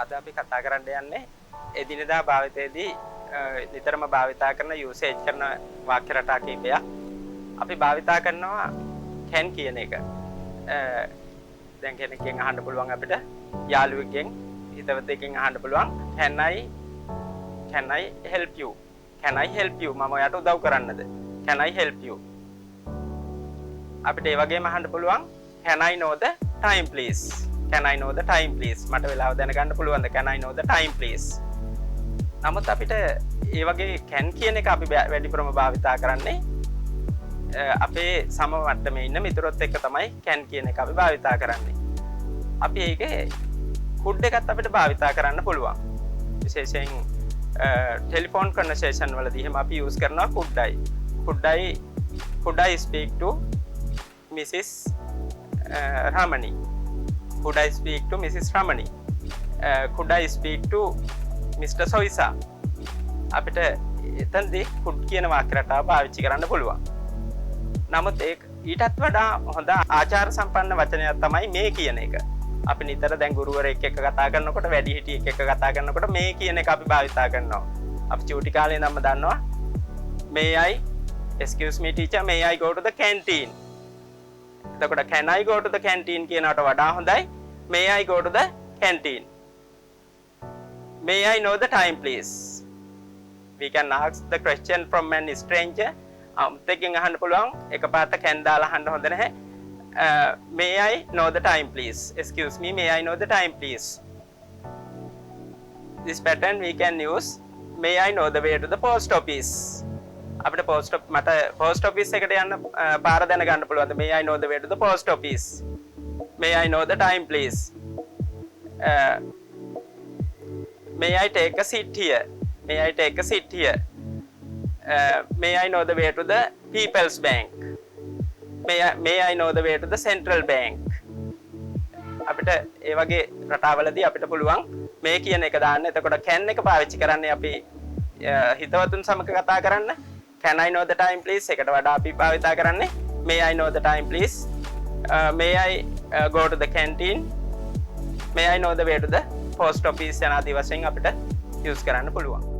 අද අපි කතා කරන්න යන්නේ එදිනෙදා භාවිතයේදී නිතරම භාවිතා කරන යූසේජ් කරන වාක්‍ය රටා කිහිපයක්. අපි භාවිතා කරනවා can කියන එක. දැන් කෙනෙක්ගෙන් අහන්න පුළුවන් අපිට යාළුවෙක්ගෙන් හිතවතෙක්ගෙන් අහන්න පුළුවන් can I help you? Can I help you? මම ඔයාට උදව් කරන්නද? Can I help you? අපිට ඒ වගේම අහන්න පුළුවන් can I know the time please? Can I know the time please? මට වෙලාව දැනගන්න පුළුවන්ද? Can I know the time please? නමුත් අපිට ඒ වගේ can කියන එක අපි වැඩිපුරම භාවිතා කරන්නේ අපේ සම මට්ටමේ ඉන්න මිතුරොත් එක්ක තමයි can කියන එක අපි භාවිතා කරන්නේ. අපි ඒකේ could එකත් අපිට භාවිතා කරන්න පුළුවන්. විශේෂයෙන් ටෙලිෆෝන් කන්වර්සේෂන් වලදී එහෙම අපි යූස් කරනවා could I speak to Mrs. Ramani? Could I speak to Mrs. Ramani? Could I speak to Mr. Soisa? අපිට එතනදී could කියන වාක්‍ය රටාව පාවිච්චි කරන්න පුළුවන්. නමුත් ඊටත් වඩා හොඳ ආචාර සම්පන්න වචනයක් තමයි මේ කියන එක. අපි නිතර දැන් ගුරුවරයෙක් එක්ක කතා කරනකොට වැඩිහිටියෙක් එක්ක කතා කරනකොට මේ කියන එක අපි භාවිතා කරනවා. අපි චූටි කාලේ ඉඳන්ම දන්නවා may I excuse me teacher may I go to the canteen? එතකොට can I go to the canteen කියනකට වඩා හොඳයි may I go to the canteen? May I know the time please? We can ask the question from a stranger. Taking අහන්න පුළුවන් එකපාරට can දාලා අහන්න හොඳ නැහැ. May I know the time please? Excuse me, may I know the time please? This pattern we can use. May I know the way to the post office? අපිට post office එකට යන්න පාර දැනගන්න පුළුවන්ද? May I know the way to the post office? May I know the time please? May I take a seat here? May I take a seat here? May I know the way to the People's Bank? May I know the way to the Central Bank? අපිට ඒ වගේ රටාවලදී අපිට පුළුවන් මේ කියන එක දාන්න. එතකොට can එක පාවිච්චි කරන්නේ අපි හිතවතුන් සමග කතා කරන්න. Can I know the time please? එකට වඩා අපි භාවිතා කරන්නේ may I know the time please? May I go to the canteen? May I know the way to the post office යනාදී වශයෙන් අපිට use කරන්න පුළුවන්.